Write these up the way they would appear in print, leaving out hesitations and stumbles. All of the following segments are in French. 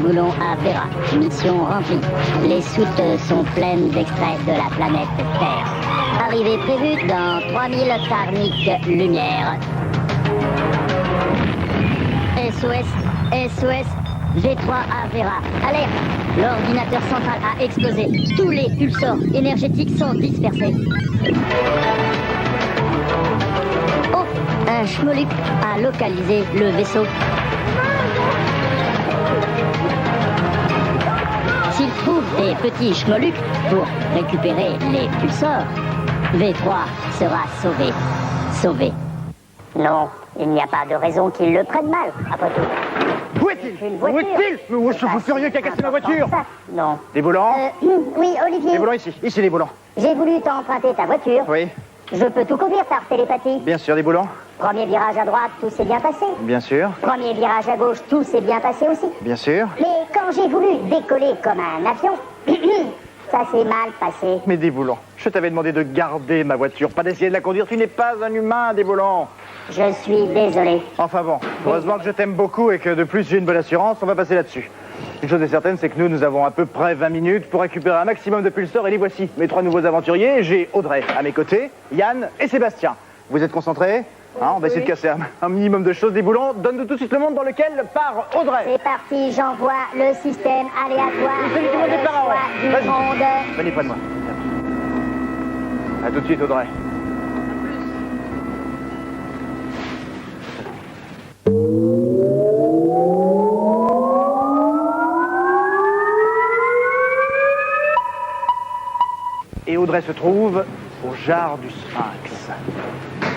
boulon à Vera. Mission remplie. Les soutes sont pleines d'extraits de la planète Terre. Arrivée prévue dans 3000 karmiques lumière. SOS, V3 à Vera. Alerte! L'ordinateur central a explosé. Tous les pulsors énergétiques sont dispersés. Oh! Un schmoluc a localisé le vaisseau. S'il trouve des petits schmolucs pour récupérer les pulsors, V3 sera sauvé. Sauvé. Non, il n'y a pas de raison qu'il le prenne mal, après tout. Où est-il? Où est-il? Mais je suis furieux qui a cassé ma voiture. Non. Des volants? Oui, Olivier. Les volants ici. Ici, les volants. J'ai voulu t'emprunter ta voiture. Oui. Je peux tout conduire par télépathie. Bien sûr, des volants. Premier virage à droite, tout s'est bien passé. Bien sûr. Premier virage à gauche, tout s'est bien passé aussi. Bien sûr. Mais quand j'ai voulu décoller comme un avion, ça s'est mal passé. Mais des volants. Je t'avais demandé de garder ma voiture, pas d'essayer de la conduire. Tu n'es pas un humain, des volants. Je suis désolé. Enfin bon, heureusement que je t'aime beaucoup et que de plus j'ai une bonne assurance, on va passer là-dessus. Une chose est certaine, c'est que nous avons à peu près 20 minutes pour récupérer un maximum de pulsors et les voici. Mes 3 nouveaux aventuriers, j'ai Audrey à mes côtés, Yann et Sébastien. Vous êtes concentrés? On va essayer de casser un minimum de choses. Des boulons, donne-nous tout de suite le monde dans lequel part Audrey. C'est parti, j'envoie le système aléatoire. Celui du monde des parents. Du Vas-y. monde. Venez près de moi. À tout de suite, Audrey. Et Audrey se trouve au jar du Sphinx.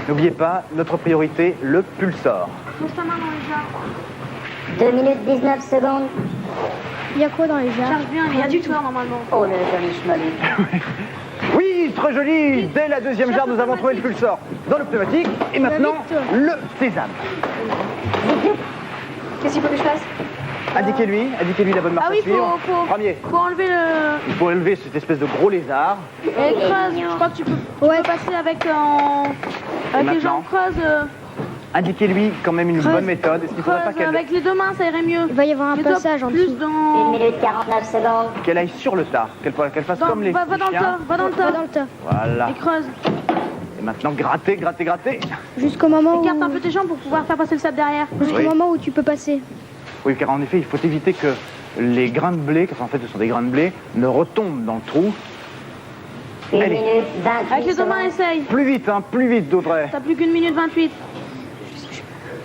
N'oubliez pas, notre priorité, le pulsor. 2 minutes 19 secondes. Il y a quoi dans les jars? Charge bien, il y a du tout normalement. Oh, le joli schmoluc. Oui, très joli. Dès la deuxième jarre, nous avons trouvé le pulsor dans le pneumatique. Et maintenant, le sésame. Qu'est-ce qu'il faut que je fasse? Indiquez-lui la bonne marche Ah oui, à suivre. Premier, faut enlever le... il faut élever cette espèce de gros lézard. Et creuse, je crois que tu peux passer avec les maintenant jambes creuses. Indiquez-lui quand même une bonne méthode. Est-ce qu'il faudrait pas Creuse avec les deux mains, ça irait mieux. Il va y avoir un Mets-toi passage en plus dessous. dans... 1 minute 49 secondes. qu'elle aille sur le tas, qu'elle fasse comme les Va dans le chiens. tas, va dans le Va tas. dans le tas. Voilà. Et creuse. Et maintenant, gratter. Jusqu'au moment Écarte un où... peu tes jambes pour pouvoir faire passer le sable derrière. Jusqu'au Oui. moment où tu peux passer. Oui, car en effet, il faut éviter que les grains de blé, car en fait ce sont des grains de blé, ne retombent dans le trou. 1 Allez. minute 28 Avec les deux mains, secondes. essaye. Plus vite, Audrey. T'as plus qu'une minute 28.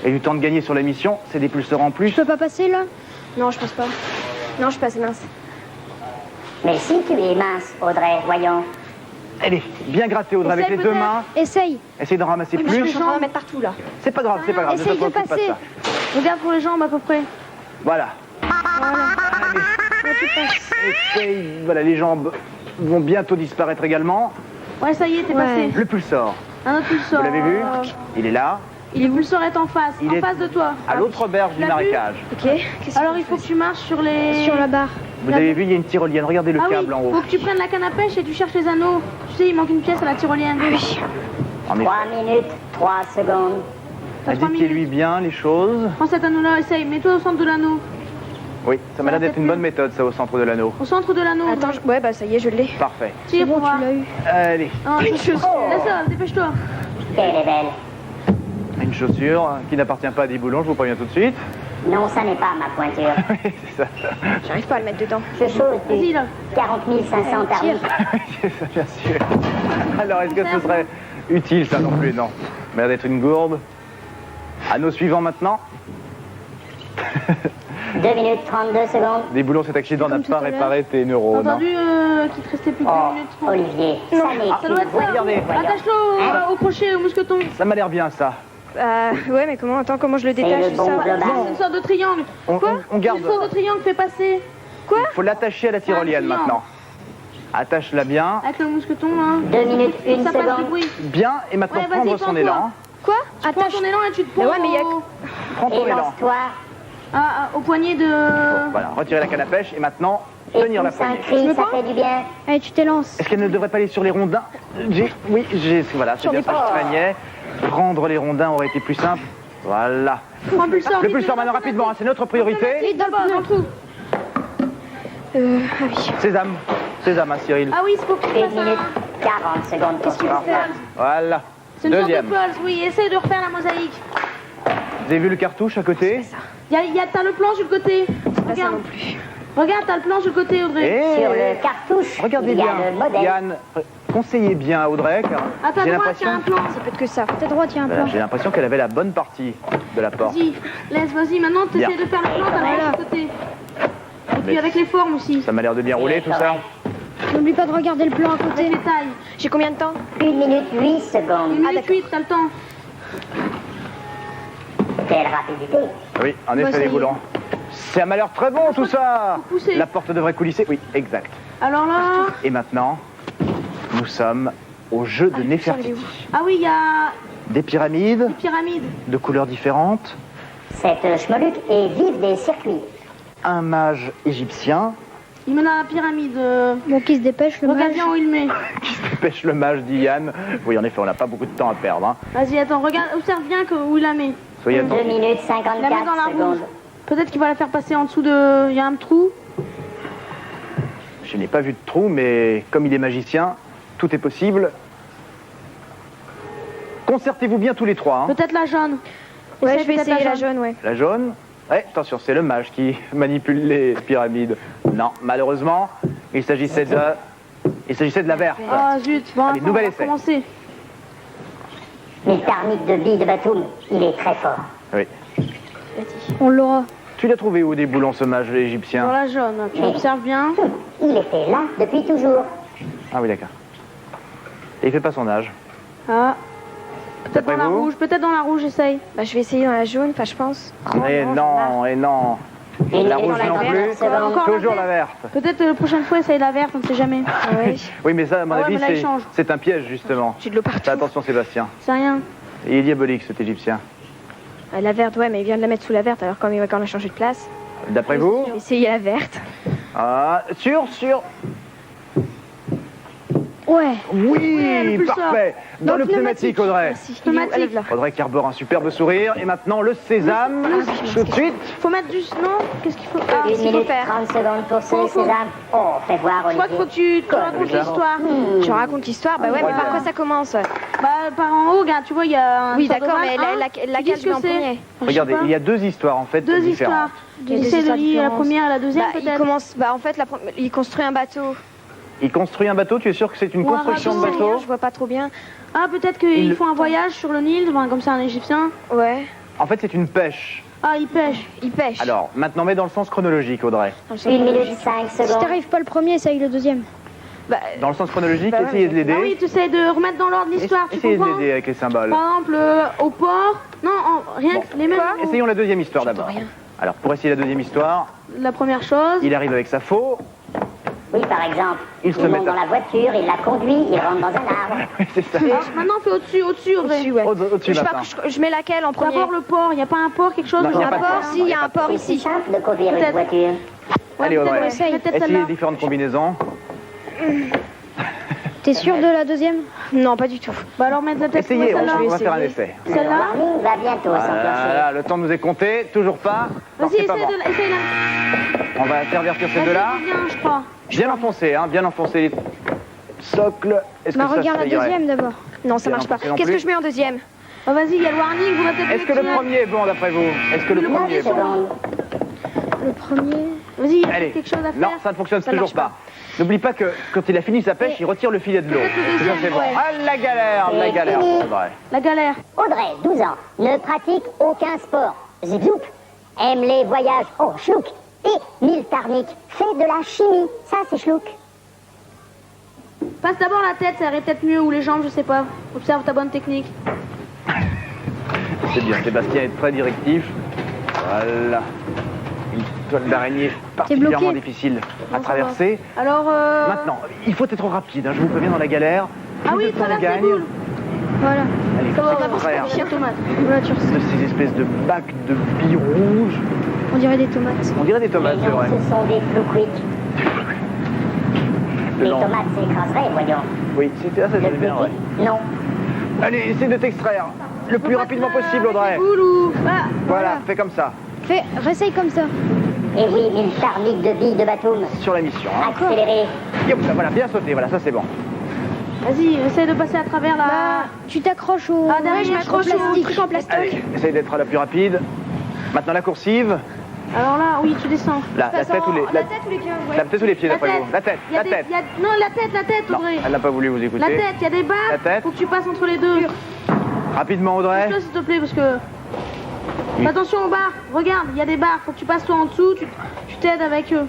Et du temps de gagner sur la mission, c'est des pulseurs en plus. Tu peux pas passer là? Non, je pense pas. Non, je suis pas assez mince. Mais si tu es mince, Audrey, voyons. Allez, bien gratter, Audrey, avec Essaye les deux peut-être. main. Essaye. Essaye d'en ramasser Je plus. suis en train de mettre partout là. C'est pas grave, ne Essaye te de préoccupe pas de passer. ça. Regarde pour les jambes à peu près. Voilà. Là, tu passes. Essaye. Voilà, les jambes vont bientôt disparaître également. Ouais, ça y est, t'es Ouais. passé. Le pulsor, Un autre pulsor. vous l'avez vu? Il est là, Le pulsor est en face, Il est en face de toi. à l'autre berge du l'as vu? marécage. Ok. Alors il faut que tu marches sur les... Sur la barre. Vous avez vu, il y a une tyrolienne. Regardez le Ah oui, câble en haut. faut que tu prennes la canne à pêche et tu cherches les anneaux. Tu sais, il manque une pièce à la tyrolienne. Oui. En effet. 3 minutes 3 secondes. T'as 3 Indiquez-lui minutes. bien les choses. Prends cet anneau-là, essaye. Mets-toi au centre de l'anneau. Oui, ça m'a l'air d'être une peut-être bonne méthode, ça, au centre de l'anneau. Au centre de l'anneau. Attends, ouais, bah ça y est, je l'ai. Parfait. C'est Tire bon, pour voir. tu l'as eu. Allez, Non, laisse-la, dépêche-toi. Quelle est belle. une chaussure qui n'appartient pas à des boulons, je vous préviens tout de suite. Non, ça n'est pas ma pointure. Oui, c'est ça. J'arrive pas à le mettre dedans. Je chose Vas-y, du là. 40 500 tarifs. C'est ça, bien sûr. Alors, est-ce que ce serait utile, ça non plus? Non. Mais d'être une gourde. Anneau suivant maintenant. 2 minutes 32 secondes. Des boulons, cet accident n'a Comme tout pas à l'heure. réparé tes T'as neurones. hein. entendu qu'il te restait plus que 2 Oh, minutes 30. Olivier, ça n'est Ça doit être ça. Regardez. Attache-le au crochet, au mousqueton. Ça m'a l'air bien, ça. Ouais, mais comment, attends, comment je le C'est détache le bon ça global. C'est une sorte de triangle. On garde. Une sorte de triangle fait passer. Il faut l'attacher à la tyrolienne triangle. maintenant. Attache-la bien. Avec le mousqueton, là. 2 minutes 1 Ça passe du seconde. bruit. Bien, et maintenant Ouais, vas-y, prendre son prends-toi. élan. Quoi? Tu prends ton élan et tu te poses ouais, mais il y a Prends ton Et élan. lance-toi. au poignet de... Voilà, retirer la canne à pêche et maintenant Et tenir la pousse un poignée. cri, ça fait du bien. Allez, tu t'élances. Est-ce qu'elle ne devrait pas aller sur les rondins? Voilà, c'est bien ça que je craignais. Prendre les rondins aurait été plus simple. Voilà. Prends le pulsor. Le vite, pulsor vite, maintenant vite, rapidement, hein, c'est notre priorité. Vite, d'abord, dans le trou. Ah oui. Sésame. Sésame, hein, Cyril. Ah oui, c'est pour que tu 1 fasses minute un... 40 secondes pour Qu'est-ce qu'il faut faire? Voilà. C'est une sorte de Deuxième. puzzle, oui. Essaye de refaire la mosaïque. Vous avez vu le cartouche à côté? T'as le plan sur le côté. Pas ça Regarde. non plus. Regarde, t'as le plan sur le côté, Audrey. Et Sur le cartouche, regardez il y a bien. le modèle. Yann, conseillez bien à Audrey, car À ta j'ai droite, il y a l'impression... un plan. Ça peut être que ça. Ta droite, il y a un Voilà, plan. j'ai l'impression qu'elle avait la bonne partie de la porte. Vas-y, vas-y. Maintenant, Bien. t'essaies de faire le plan, t'as le plan sur le côté. Et puis Mais- avec les formes aussi. Ça m'a l'air de bien rouler, tout ça. N'oublie pas de regarder le plan à Avec côté. les tailles. J'ai combien de temps? 1 minute 8 secondes. 1 minute 8, t'as le temps. Quelle rapidité. Oui, en effet, ça y les est. boulons. Ça m'a l'air très bon, tout ça. Faut pousser. La porte devrait coulisser. Oui, exact. Alors là... Et maintenant, nous sommes au jeu de Nefertiti. Ah oui, il y a Des pyramides des pyramides. de couleurs différentes, Cette schmoluc est vive des circuits. un mage égyptien Il met dans la pyramide. Bon, qui se dépêche, le Regarde mage. bien où il met. qui pêche le mage, dit Yann. Oui, en effet, on n'a pas beaucoup de temps à perdre. Hein. Vas-y, attends, regarde, observe bien où il la met. Soyez 2 attentifs. minutes Il la met dans 54 la secondes. rouge. Peut-être qu'il va la faire passer en dessous de... Il y a un trou. Je n'ai pas vu de trou, mais comme il est magicien, tout est possible. Concertez-vous bien tous les trois. Hein. Peut-être la jaune. Ouais, Essaye je vais peut-être essayer la jaune, ouais. La jaune. Ouais, attention, c'est le mage qui manipule les pyramides. Non, malheureusement, il s'agissait de la verte. Ah zut. Bon, Allez, attends, nouvel on va essai. commencer. Mais Tarnique de Bille de Batoum, il est très fort. Oui. On l'aura. Tu l'as trouvé où des boulons, ce mage Dans égyptien? la jaune. Tu observes bien. Il était là depuis toujours. Ah oui, d'accord. Et il fait pas son âge. Ah. Peut-être dans D'après la vous rouge. Peut-être dans la rouge, essaye. Bah, je vais essayer dans la jaune, enfin, je pense. Et non, et non. Une La minute rouge non 59 plus. secondes. Encore Toujours la la verte. Peut-être la prochaine fois, essaye la verte, on ne sait jamais. Ouais. Oui, mais ça, à mon Ah ouais, avis, mais là, il change. c'est un piège, justement. J'ai de l'eau partout. Fais attention, Sébastien. C'est rien. Il est diabolique, cet égyptien. La verte, ouais, mais il vient de la mettre sous la verte, alors quand on a changé de place. D'après vous? Je vais essayer la verte. Ah, sûr. Ouais. Oui, le pulsar. parfait. Dans le pneumatique, Audrey. Merci. Pneumatique. Il est où? Elle est là. Audrey qui arbore un superbe sourire. Et maintenant, le sésame. Tout de suite. Faut mettre du... Non. Qu'est-ce qu'il faut... Ah, 1 qu'est-ce qu'il faut minute faire? 30 secondes pour Faut- ce sésame. Oh, fais voir, Je crois qu'il faut Olivier. que tu racontes ça. l'histoire. Je raconte l'histoire, bah ouais, mais par quoi ça commence? Bah, par en haut, regarde, tu vois, il y a un... Oui, sorte d'accord, d'ovale. mais Tu laquelle dis je ce vais que en c'est? premier? Je sais Regardez, pas. il y a deux histoires, en fait, Deux différentes. histoires. Il y a deux Essaye de histoires lire la différentes. première et la deuxième, Bah, il peut-être. commence, bah en fait, il construit un bateau. Il construit un bateau, tu es sûr que c'est une Ou un construction de radeau. bateau? Je vois pas trop bien. Ah, peut-être Il- qu'ils font un voyage sur le Nil, enfin, comme ça, un Égyptien. Ouais. En fait, c'est une pêche. Ah, il pêche. Il pêche. Alors, maintenant, mets dans le sens chronologique, Audrey. Dans le sens 1 minute chronologique. 5 Si secondes. t'arrives pas le premier, essaye le deuxième. Bah, Dans le sens chronologique, Bah ouais, essayez de l'aider. Ah oui, tu essayes de remettre dans l'ordre l'histoire, tu Essayez de comprends? l'aider avec les symboles. Par exemple, au port... Non, rien que les mêmes... Essayons la deuxième histoire d'abord. rien. Alors, pour essayer la deuxième histoire, La première chose... il arrive avec sa faux. Oui, par exemple. Il se Il met monte à- dans la voiture, il la conduit, il rentre dans un arbre. Oui, c'est ça. Ah, maintenant, fais au-dessus, Audrey. Au-dessus, ouais. Au-dessus Je sais pas, maintenant. je mets laquelle en premier? D'abord le port, il n'y a pas un port, quelque chose? Non, il y a Un pas de port, port. si, il y a un port C'est si ici. simple de conduire une Peut-être. voiture. Allez, peut-être Audrey. essaye. peut-être Essayez celle-là. les différentes combinaisons. T'es sûr de la deuxième? Non, pas du tout. Bah alors, mettre peut-être Essayez, celle-là. on va faire un essai. Le Celle-là. warning va bientôt s'enclencher. Voilà, le temps nous est compté, toujours pas. Non, Vas-y, c'est pas essaye bon. de... Essaye là. On va intervertir ces deux-là. Vas-y, viens, je crois. Bien enfoncé, hein, bien enfoncé. Socle. Est-ce Bah que ça, regarde ça la irait? deuxième d'abord. Non, ça Bien marche pas. enfoncé non Qu'est-ce plus. que je mets en deuxième? Bah vas-y, il y a le warning, vous peut-être... Est-ce que le premier est bon d'après vous? Est-ce que le premier est 9 bon? secondes. Le premier. Vas-y, il y a Allez. quelque chose à faire. Non, ça ne fonctionne Ça toujours marche pas. pas. N'oublie pas que quand il a fini sa pêche, il retire le filet de l'eau. Peut-être le Ça, c'est bon. deuxième, ouais. Ah, la galère, C'est fini. c'est vrai. La galère. Audrey, 12 ans, ne pratique aucun sport. Zip-zoup, aime les voyages. Oh, chlouk. Et Mille Tarnique, fait de la chimie. Ça, c'est chlouk. Passe d'abord la tête, ça irait peut-être mieux, ou les jambes, je sais pas. Observe ta bonne technique. C'est bien, Sébastien est très directif. Voilà. Une toile d'araignée particulièrement bloqué. difficile à traverser. Alors, Maintenant, il faut être rapide, hein, je vous préviens dans la galère. Ah Plus oui, de temps on traverse les gagne. boules. Voilà. Allez, il Ça faut va, on va s'extraire faire tomate. Voilà, tu ressens. de ces espèces de bacs de billes rouges. On dirait des tomates. On dirait des tomates, Mais c'est non, vrai. ce sont des flouquiques. Le Les long. tomates s'écraseraient, voyons. Oui, c'était ça, Le c'est bien, ouais. flouquique, non. Allez, essaie de t'extraire le plus rapidement possible, Audrey. Boule ou... Ah, Voilà, fais comme ça. Fais, réessaye comme ça. Et oui, 1000 tarniques de billes de Batum. Sur la mission. Hein. Accéléré. Yop, là, voilà, bien sauté, voilà, ça c'est bon. Vas-y, essaye de passer à travers la... Bah, tu t'accroches au. Ah, derrière, je au m'accroche au plastique. truc en plastique. Allez, essaye d'être la plus rapide. Maintenant la coursive. Alors là, oui, tu descends. Là, la tête ou les... La tête ou les pieds, ouais. La tête ou les pieds, La d'après tête. vous? La tête, Il y a la des- tête. il y a- Non, la tête, Non, Audrey. elle n'a pas voulu vous écouter. La tête, il y a des barres. La tête. Faut que tu passes entre les deux. Rapidement, Audrey. Pousse-le, s'il te plaît, parce que... Fais attention aux barres. Regarde, il y a des barres. Faut que tu passes toi en dessous. Tu t'aides avec eux.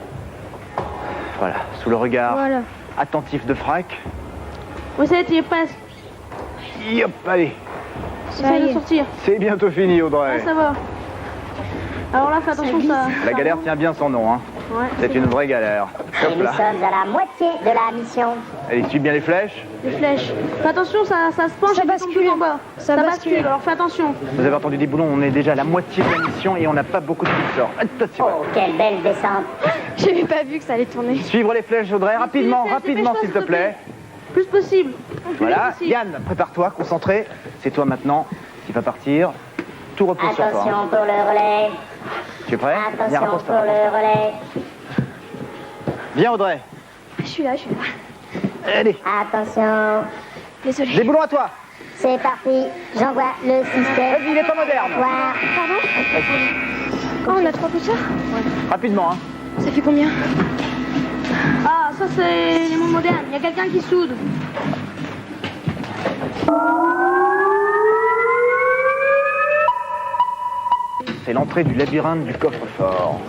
Voilà, sous le regard Voilà. attentif de Frac. Oui, ça y est, tu y es presque. Yop, allez. Ça Essaye y de est. sortir. C'est bientôt fini, Audrey. Ah, ça va. Alors là, fais attention, ça... La galère tient bien son nom, hein. Ouais, C'est une vraie galère. Et Hop nous là. sommes à la moitié de la mission. Allez, suis bien les flèches. Les flèches. Fais attention, ça se penche Ça et tu tombes bascule. tout en bas. Ça bascule. Alors fais attention. Vous avez entendu des boulons, on est déjà à la moitié de la mission et on n'a pas beaucoup de pulsors. Attention. Oh, quelle belle descente. J'avais pas vu que ça allait tourner. Suivre les flèches, Audrey, rapidement, flèches, rapidement, dépêche-toi, s'il te plaît. Plus possible. Plus Voilà, possible. Yann, prépare-toi, concentré. C'est toi maintenant qui va partir. Tout repose sur toi. hein. Attention pour le relais. Tu es prêt? Viens, Attention repose-toi. pour le relais. Viens, Audrey. Je suis là. Allez, Attention. Désolée. des boulons à toi. C'est parti. J'envoie le système. Vas-y, il est pas moderne. Voir. Oh, on a 3 pousseurs. Rapidement, hein. Ça fait combien? Ah, ça c'est les mots modernes. Il y a quelqu'un qui soude. C'est l'entrée du labyrinthe du coffre-fort.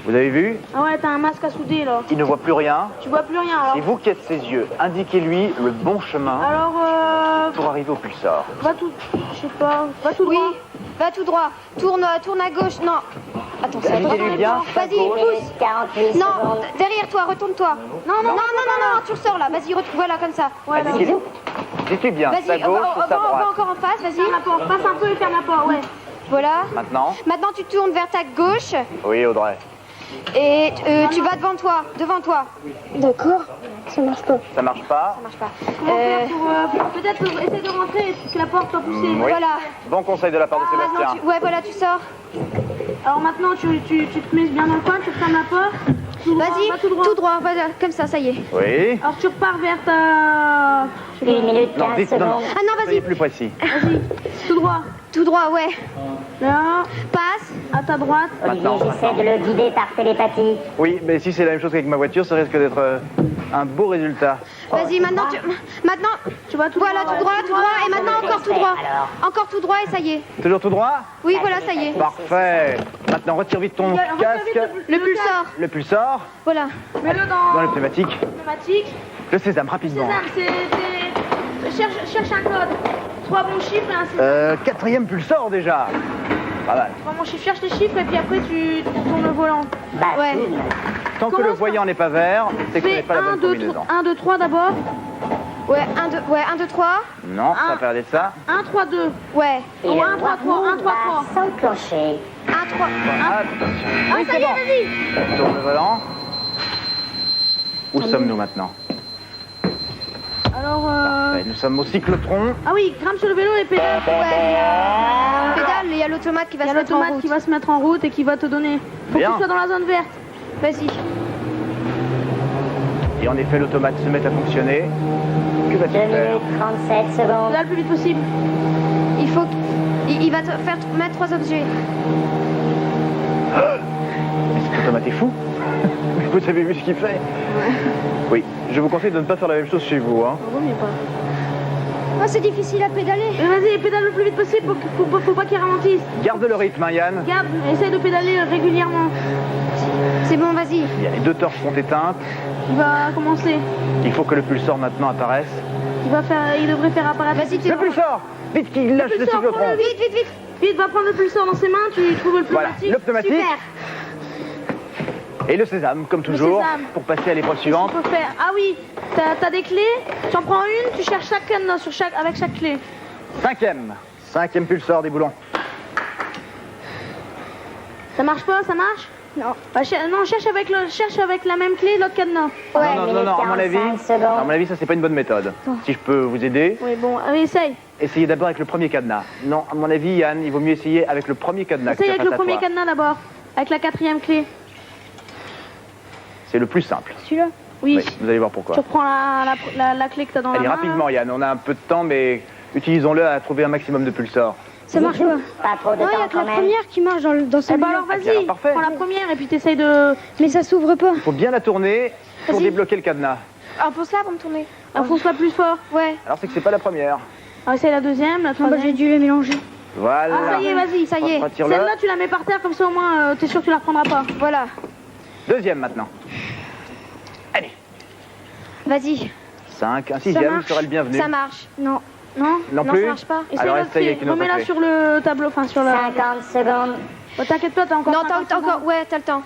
Vous avez vu? Ah ouais, t'as un masque à souder là. Il ne voit plus rien. Tu vois plus rien alors. C'est vous qui êtes ses yeux. Indiquez-lui le bon chemin Alors, pour arriver au pulsar. va tout. Je sais pas. Va tout Oui, droit. va tout droit. Tourne à gauche. Non. Attends, ça Indiquez-lui bien. Vas-y, pousse. Minute 48 Non, secondes. derrière toi, retourne-toi. Non, tu ressors là. Vas-y, voilà comme ça. Ouais, vas-y. Indiquez-lui. Dites-lui bien, sa Vas-y, on gauche va, ou sa on va droite. encore en face, vas-y. Ferme la porte. Passe un peu et ferme la porte, ouais. Voilà. Maintenant. Maintenant, tu tournes vers ta gauche Oui, Audrey. et tu vas devant toi. D'accord. Ça marche pas. Ça marche pas. Ça marche pas. Comment faire pour peut-être essayer de rentrer et que la porte soit poussée. Oui. Voilà. Bon conseil de la part de Maintenant, Sébastien. ouais, voilà, tu sors. Alors maintenant, tu te mets bien dans le coin, tu fermes la porte. Tout droit, Vas-y, va tout droit. voilà, comme ça y est. Oui. Alors tu repars vers ta... 1 minute Non, 15 dites, non, non. secondes. Ah non, Soyez vas-y, plus précis. Vas-y, tout droit. tout droit, ouais. Là, Passe. à ta droite. Olivier, Maintenant, j'essaie de le guider par télépathie. Oui, mais si c'est la même chose qu'avec ma voiture, ça risque d'être un beau résultat. Vas-y, maintenant, Tu vas tout voilà, droit. tout droit, et maintenant encore tout droit. Alors. Encore tout droit et ça y est. Toujours tout droit? Oui, voilà, ça y est. Parfait. Maintenant, retire vite ton Retire vite casque. Le pulsar, Le pulsar voilà. Mets-le dans dans le pneumatique. le pneumatique. Le sésame, rapidement. Sésame, cherche un code. 3 bons chiffres et un sésame. Quatrième pulsar déjà. Pas mal. 3 bons chiffres, cherche les chiffres et puis après tu tournes le volant. Ouais. Batum. Tant que le Commence voyant n'est pas vert, c'est que ce n'est Fais pas la bonne 1, 2, 3 d'abord. Ouais, 1, 2, 3. Non, ça Un. perdait ça. 1, 3, 2. Ouais. Et Oh, le 1, 3, 3, 1, 3, 3. va s'enclencher. 1, 3. Attention. Ah, Oui, ça c'est y est, bon. vas-y. Tourne le volant. Où sommes-nous maintenant? Alors, Ouais, nous sommes au cyclotron. ah oui, grimpe sur le vélo et pédale. Pédale, il y a l'automate qui va Il y a se mettre en l'automate route. qui va se mettre en route et qui va te donner. Faut Bien. que tu sois dans la zone verte. Vas-y. Et en effet, l'automate se met à fonctionner. Que 2 va-t-il faire? minutes 37 secondes. Pédale le plus vite possible. Il faut il va te faire mettre 3 objets. Mais cet automate est fou. Vous avez vu ce qu'il fait? Oui, je vous conseille de ne pas faire la même chose chez vous. Hein. Vaut mieux pas. Oh, c'est difficile à pédaler. Vas-y, pédale le plus vite possible. Faut pas qu'il ralentisse. Garde le rythme, hein, Yann. Garde, essaye de pédaler régulièrement. C'est bon, vas-y. Bien, les deux torches sont éteintes. Il va commencer. Il faut que le pulsar maintenant apparaisse. Il devrait faire apparaître. Vas-y, t'es Le bon. pulsar! Vite qu'il lâche le pulsar, cyclotron. prends-le Vite, vite, vite. Vite, va prendre le pulsar dans ses mains. Tu trouves le Voilà, pneumatique. le pneumatique. Super. Et le sésame, comme toujours, sésame. pour passer à l'épreuve suivante. Tu peux faire. Ah oui, t'as des clés. Tu en prends une. Tu cherches chaque cadenas avec chaque clé. Cinquième pulsar des boulons. Ça marche pas, ça marche? Non. Bah, cherche avec la même clé l'autre cadenas. Ouais. Non, à mon avis, 45 secondes. à mon avis, ça c'est pas une bonne méthode. Si je peux vous aider, Oui, bon, allez, essaye. essayez d'abord avec le premier cadenas. Non, à mon avis, Yann, il vaut mieux essayer avec le premier cadenas. Essaye que avec face le à premier toi. cadenas d'abord. avec la 4e clé. C'est le plus simple. Celui-là. Oui. Oui, vous allez voir pourquoi. Tu reprends la clé que t'as dans Allez, la main. rapidement, Yann, on a un peu de temps, mais utilisons-le à trouver un maximum de pulsors. Ça marche pas. Pas trop de Non, il y temps a que quand la même. première qui marche dans Eh ben celui-là. alors alors, vas-y, parfait. prends la première et puis t'essayes de... Mais ça s'ouvre pas. Il faut bien la tourner pour Vas-y. débloquer le cadenas. Enfonce-la pour me tourner. Enfonce-la plus fort. Ouais. Alors, c'est que c'est pas la première. Alors essaye la deuxième, la Non, bah, troisième. j'ai dû les mélanger. Voilà. Ah ça y est, vas-y. Ça y est. Retire-le. Celle-là tu la mets par terre comme ça au moins t'es sûr que tu la reprendras pas. Voilà. Deuxième maintenant. Allez. Vas-y. 5, un sixième marche. serait le bienvenu. Ça marche. Non. Non Non Non, plus ça marche pas. Essaye Alors, l'autre essaye clé. avec une autre Remets-la clé. sur le tableau, enfin sur la... 50 secondes. Oh, t'inquiète pas, t'as encore Non, 50 t'as encore. secondes. Ouais, t'as le temps.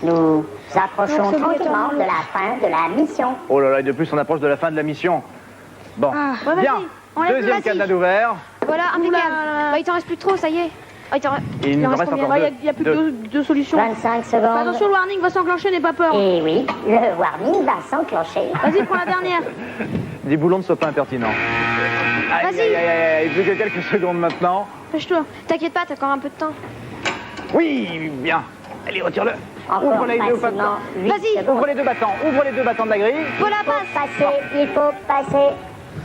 Nous approchons Non, c'est bon, tranquillement attends. de la fin de la mission. Oh là là, et de plus, on approche de la fin de la mission. Bon, Ouais, vas-y. bien. Enlève-le, Deuxième vas-y. cadenas ouvert. Voilà, impeccable. Oula. Bah, il t'en reste plus trop, ça y est. Ah, il t'en Et il nous en reste combien encore Il deux. n'y a plus que deux solutions. 25 Fais secondes. attention, le warning va s'enclencher, n'aie pas peur. Et oui, le warning va s'enclencher. Vas-y, prends la dernière. Des boulons ne soient pas impertinents. Aïe, Vas-y. aïe, aïe, aïe, aïe, plus que quelques secondes maintenant. Fâche-toi. T'inquiète pas, t'as encore un peu de temps. Oui, bien. Allez, retire-le. Encore Ouvre les deux facilement battants. 8 Vas-y. secondes. Ouvre les deux battants. Ouvre les deux battants de la grille. Voilà, Il faut passe. passer, il faut passer.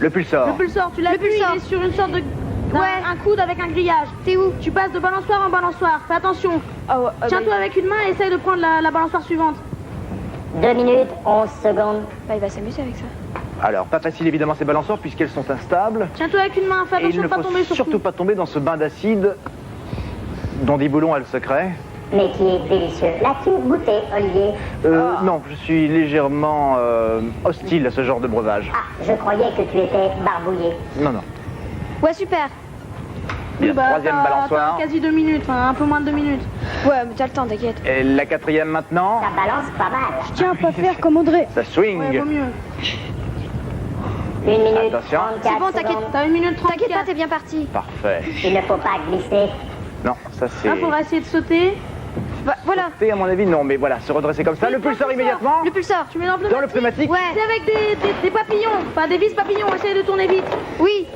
Le pulsor. Le pulsor, tu l'as Le vu, pulsor. il est sur une sorte de... Ouais. Un coude avec un grillage. T'es où? Tu passes de balançoire en balançoire. Fais attention. Ah ouais, Tiens-toi avec une main et essaye de prendre la balançoire suivante. 2 minutes, 11 secondes. Bah, il va s'amuser avec ça. Alors, pas facile évidemment ces balançoires puisqu'elles sont instables. Tiens-toi avec une main. Fais Et il attention ne de pas faut tomber surtout surtout. pas tomber dans ce bain d'acide dont des boulons a le secret. Mais qui est délicieux. L'as-tu goûté, Olivier? Non, je suis légèrement hostile à ce genre de breuvage. Ah, je croyais que tu étais barbouillé. Non, non. Ouais, super. Bien, Bah, troisième t'as balançoire. quasi 2 minutes, enfin, un peu moins de 2 minutes. Ouais, mais t'as le temps, t'inquiète. Et la quatrième maintenant. Ça balance pas mal. Tiens, pas faire comme Audrey. Ça swing. Ouais, vaut mieux. 1 minute, Attention. 34 C'est bon, t'inquiète. secondes. T'as 1 minute 34. T'inquiète pas, t'es bien parti. Parfait. Il ne faut pas glisser. Non, ça c'est... Là, faudra essayer de sauter. Bah, voilà. À mon avis, non, mais voilà, se redresser comme ça. Le pulsor immédiatement. Le pulsor. Tu mets dans le Dans le pneumatique. pneumatique. Ouais. C'est avec des papillons, enfin des vis papillons. Essaye de tourner vite. Oui.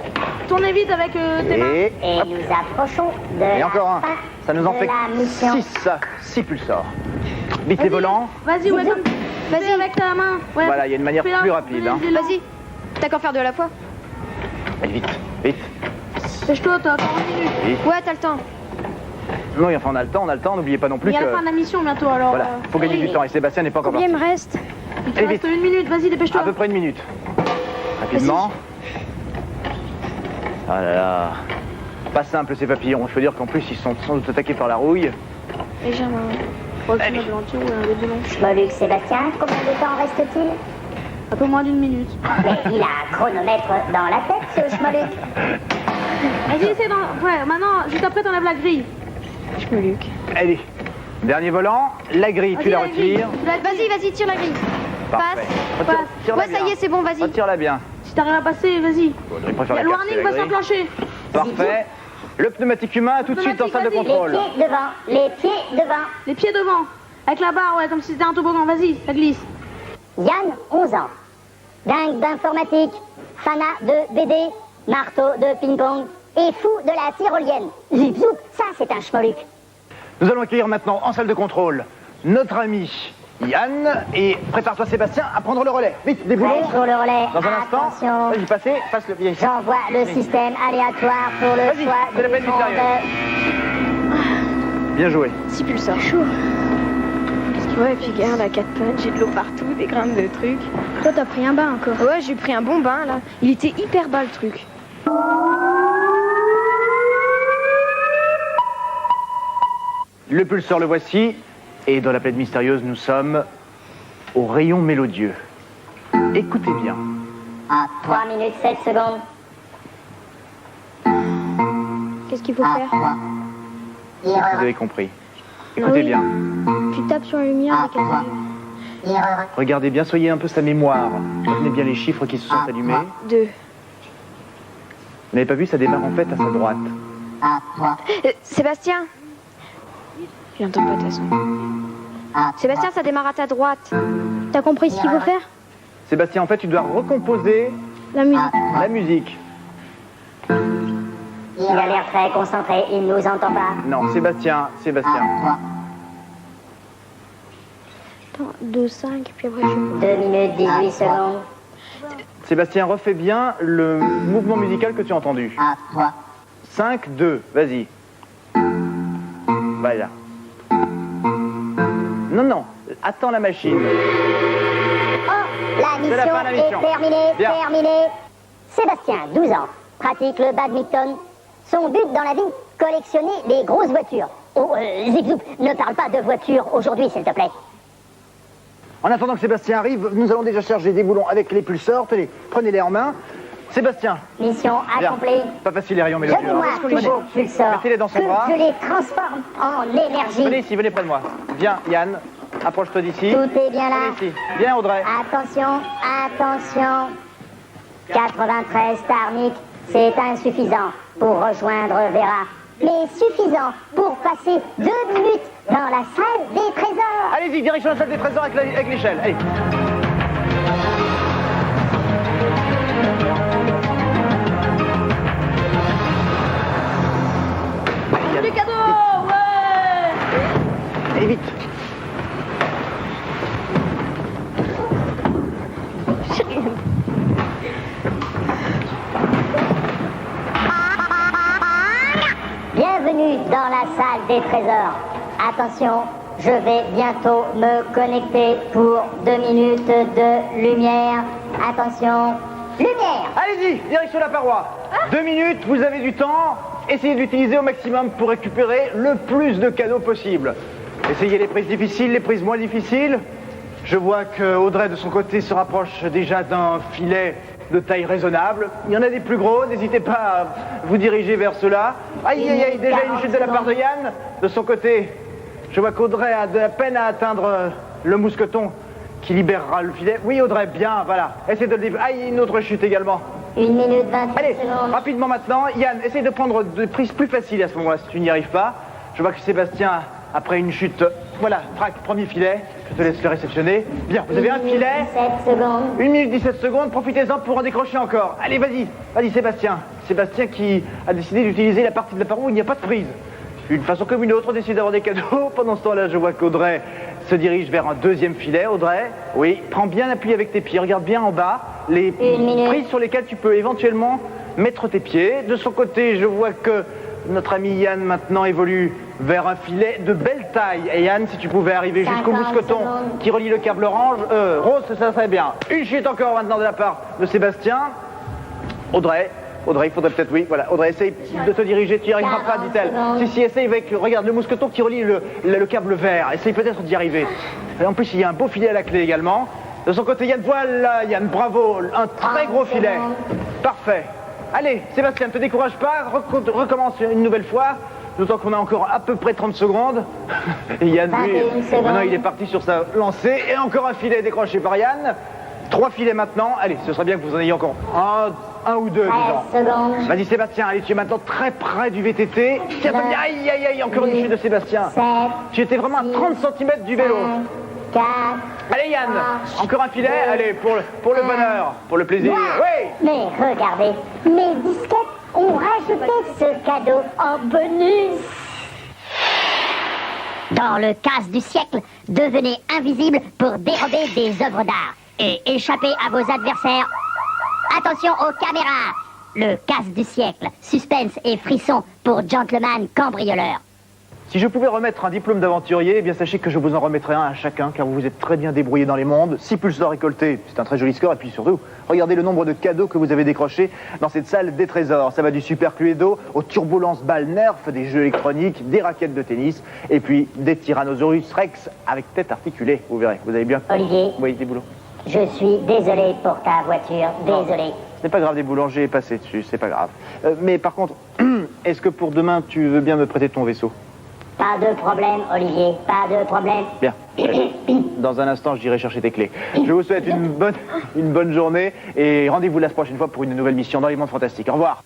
Tournez vite avec tes mains. Et... Et nous approchons de Et la encore un. fin Ça nous en de fait la mission. 6 pulsors. Vite les volants. Vas-y, ouais, comme... Vas-y. Fais avec ta main. Ouais. Voilà, il y a une manière Fais-la, plus rapide, hein. fais-la. Vas-y. T'as qu'à en faire deux à la fois. Allez, vite, vite, Fais-toi, t'as encore 1 minute. vite. Ouais, t'as le temps. Non, enfin, on a le temps, n'oubliez pas non plus Il y a que... la fin de la mission bientôt, alors. Voilà, faut gagner du temps et Sébastien n'est pas encore Combien il parti. me reste? Il te Allez, reste vite. 1 minute, vas-y, dépêche-toi. À peu près 1 minute. Rapidement. Ah là là. Pas simple ces papillons. Il faut dire qu'en plus ils sont sans doute attaqués par la rouille. Légèrement. Oh, le meuble entier, ouais, les boulons. Schmoluk, Sébastien, combien de temps reste-t-il? Un peu moins d'1 minute. Mais il a un chronomètre dans la tête, ce Schmoluk. Vas-y, essaie d'en... Ouais, maintenant, juste après, t'enlèves la grille. Je me luque. Allez. Dernier volant. La grille, tu Vas-y, la grille. retires. Vas-y, vas-y, tire la grille. Parfait. Passe. Retire- retire-la Ouais, ça y bien. est, c'est bon, vas-y. Retire-la bien. Si t'arrives à passer, vas-y. Bon, je préfère la Le casser, warning la va grille. s'enclencher. Parfait. Le pneumatique humain, tout de suite en salle de Pneumatique, Les contrôle. pieds devant, les pieds devant. Les pieds devant. Avec la barre, ouais, comme si c'était un toboggan. Vas-y, ça glisse. Yann, 11 ans. Dingue d'informatique, fanat de BD, marteau de ping-pong et fou de la tyrolienne. Zip zoup, ça c'est un Schmoluk. Nous allons accueillir maintenant en salle de contrôle notre ami Yann. Et prépare-toi Sébastien à prendre le relais. Vite, des boulons. Prêt pour le relais. Dans un instant. Attention. Vas-y, passez, passe le pied. J'envoie le système aléatoire pour le Vas-y, choix c'est la du peine du monde. Bien joué. 6 pulsars. Chaud. Ouais, et puis regarde, à 4 punch, j'ai de l'eau partout, des grains de trucs. Toi, t'as pris un bain encore. Ouais, j'ai pris un bon bain là. Il était hyper bas le truc. Le pulseur, le voici. Et dans la plaine mystérieuse, nous sommes au rayon mélodieux. Écoutez bien. 3 minutes 7 secondes. Qu'est-ce qu'il faut faire? Vous avez compris. Écoutez bien. Tu tapes sur la lumière avec un Regardez bien, soyez un peu sa mémoire. Retenez bien les chiffres qui se sont allumés. 2. Vous n'avez pas vu, ça démarre en fait à sa droite. Sébastien. Je l'entends pas de toute façon. Sébastien, ça démarre à ta droite. T'as compris ce qu'il faut faire? Sébastien, en fait, tu dois recomposer La musique. la musique. Il a l'air très concentré, il nous entend pas. Non, Sébastien. Attends, 2, 5, puis après je... 2 minutes 18 secondes. Sébastien, refais bien le mouvement musical que tu as entendu. 5, 2, vas-y. Voilà. Non, attends la machine. Oh, la mission, la fin de la mission. Est terminée, Bien. terminée. Sébastien, 12 ans, pratique le badminton. Son but dans la vie, collectionner les grosses voitures. Oh, Zigzoup, ne parle pas de voitures aujourd'hui, s'il te plaît. En attendant que Sébastien arrive, nous allons déjà charger des boulons avec les pulseurs. Tenez, prenez-les en main. Sébastien. Mission Viens. accomplie. Pas facile les rayons mélodieux. Donnez-moi tous vos pulsars, Mettez-les dans son que bras. je les transforme en énergie. Venez ici, venez près de moi. Viens, Yann, approche-toi d'ici. Tout est bien là. Venez ici. Viens, Audrey. Attention, attention. 93 Starnik, c'est insuffisant pour rejoindre Vera. Mais suffisant pour passer 2 minutes dans la salle des trésors. Allez-y, direction la salle des trésors avec l'échelle. Allez. Les cadeaux, ouais. Allez, vite. Bienvenue dans la salle des trésors. Attention, je vais bientôt me connecter pour 2 minutes de lumière. Attention, lumière. Allez-y, direction la paroi. 2 minutes, vous avez du temps. Essayez d'utiliser au maximum pour récupérer le plus de cadeaux possible. Essayez les prises difficiles, les prises moins difficiles. Je vois que Audrey, de son côté, se rapproche déjà d'un filet de taille raisonnable. Il y en a des plus gros, n'hésitez pas à vous diriger vers ceux-là. Aïe, aïe, aïe, déjà une chute de la part de Yann. De son côté, je vois qu'Audrey a de la peine à atteindre le mousqueton qui libérera le filet. Oui, Audrey, bien, voilà. Essayez de le libérer. Aïe, une autre chute également. 1 minute 28 Allez, secondes. rapidement maintenant. Yann, essaye de prendre des prises plus faciles à ce moment-là si tu n'y arrives pas. Je vois que Sébastien, après une chute, voilà, traque, premier filet. Je te laisse le réceptionner. Bien, vous avez un filet. 17 secondes. 1 minute 17 secondes, profitez-en pour en décrocher encore. Allez, vas-y, Sébastien. Sébastien qui a décidé d'utiliser la partie de la paroi où il n'y a pas de prise. Une façon comme une autre, on décide d'avoir des cadeaux. Pendant ce temps-là, je vois qu'Audrey se dirige vers un deuxième filet. Audrey, oui, prends bien appui avec tes pieds, regarde bien en bas les prises sur lesquelles tu peux éventuellement mettre tes pieds. De son côté, je vois que notre ami Yann maintenant évolue vers un filet de belle taille. Et Yann, si tu pouvais arriver jusqu'au 50 mousqueton secondes. qui relie le câble rose, ça serait bien. Une chute encore maintenant de la part de Sébastien. Audrey, il faudrait peut-être, oui, voilà. Audrey, essaye de te diriger, tu n'y arriveras pas, 40 dit-elle. secondes. Si, essaye avec, regarde, le mousqueton qui relie le câble vert. Essaye peut-être d'y arriver. Et en plus, il y a un beau filet à la clé également. De son côté, Yann, voilà, Yann, bravo, un très gros filet. Parfait. Allez, Sébastien, ne te décourage pas, recommence une nouvelle fois. D'autant qu'on a encore à peu près 30 secondes. Et Yann, lui, 21 secondes. maintenant, il est parti sur sa lancée. Et encore un filet décroché par Yann. 3 filets maintenant. Allez, ce serait bien que vous en ayez encore un ou deux, 13 disons. secondes. Vas-y, Sébastien, allez, tu es maintenant très près du VTT. Tiens, aïe, aïe, aïe, encore une chute de Sébastien. 7, Tu étais vraiment à 30 cm du vélo. 4. Allez, Yann, encore un filet. Allez, pour le bonheur, pour le plaisir. Oui. Mais regardez, mes disquettes ont rajouté ce cadeau en bonus. Dans le casse du siècle, devenez invisible pour dérober des œuvres d'art et échapper à vos adversaires. Attention aux caméras. Le casse du siècle, suspense et frisson pour gentleman cambrioleur. Si je pouvais remettre un diplôme d'aventurier, eh bien sachez que je vous en remettrai un à chacun, car vous vous êtes très bien débrouillés dans les mondes. 6 pulsars récoltés, c'est un très joli score, et puis surtout, regardez le nombre de cadeaux que vous avez décrochés dans cette salle des trésors. Ça va du Super Cluedo aux turbulences balles Nerf, des jeux électroniques, des raquettes de tennis, et puis des Tyrannosaurus Rex avec tête articulée, vous verrez, vous avez bien... Olivier, Oui, des boulons. je suis désolé pour ta voiture, désolé. Ce n'est pas grave, des boulons, j'ai passé dessus, c'est pas grave. Mais par contre, est-ce que pour demain, tu veux bien me prêter ton vaisseau ? Pas de problème, Olivier, pas de problème. Bien. Dans un instant, j'irai chercher tes clés. Je vous souhaite une bonne journée et rendez-vous la prochaine fois pour une nouvelle mission dans les mondes fantastiques. Au revoir.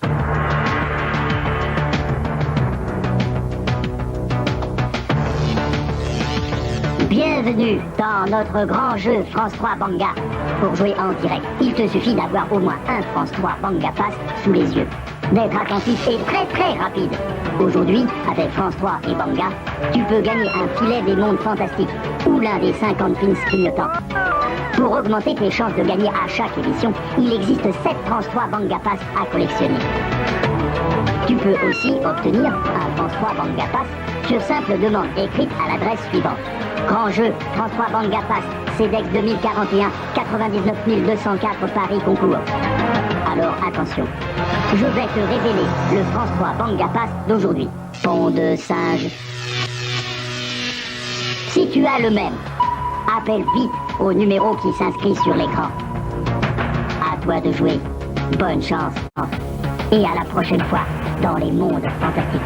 Bienvenue dans notre grand jeu France 3 Banga. Pour jouer en direct, il te suffit d'avoir au moins un France 3 Banga Pass sous les yeux. d'être attentif et très très rapide. Aujourd'hui, avec France 3 et Banga, tu peux gagner un filet des mondes fantastiques ou l'un des 50 pins clignotants. Pour augmenter tes chances de gagner à chaque émission, il existe 7 France 3 Banga Pass à collectionner. Tu peux aussi obtenir un France 3 Banga Pass sur simple demande écrite à l'adresse suivante. Grand jeu, France 3 Banga Pass, CEDEX 2041, 99 204 Paris Concours. Alors attention, je vais te révéler le France 3 Banga Pass d'aujourd'hui. Pont de singe. Si tu as le même, appelle vite au numéro qui s'inscrit sur l'écran. À toi de jouer. Bonne chance. Et à la prochaine fois dans les mondes fantastiques.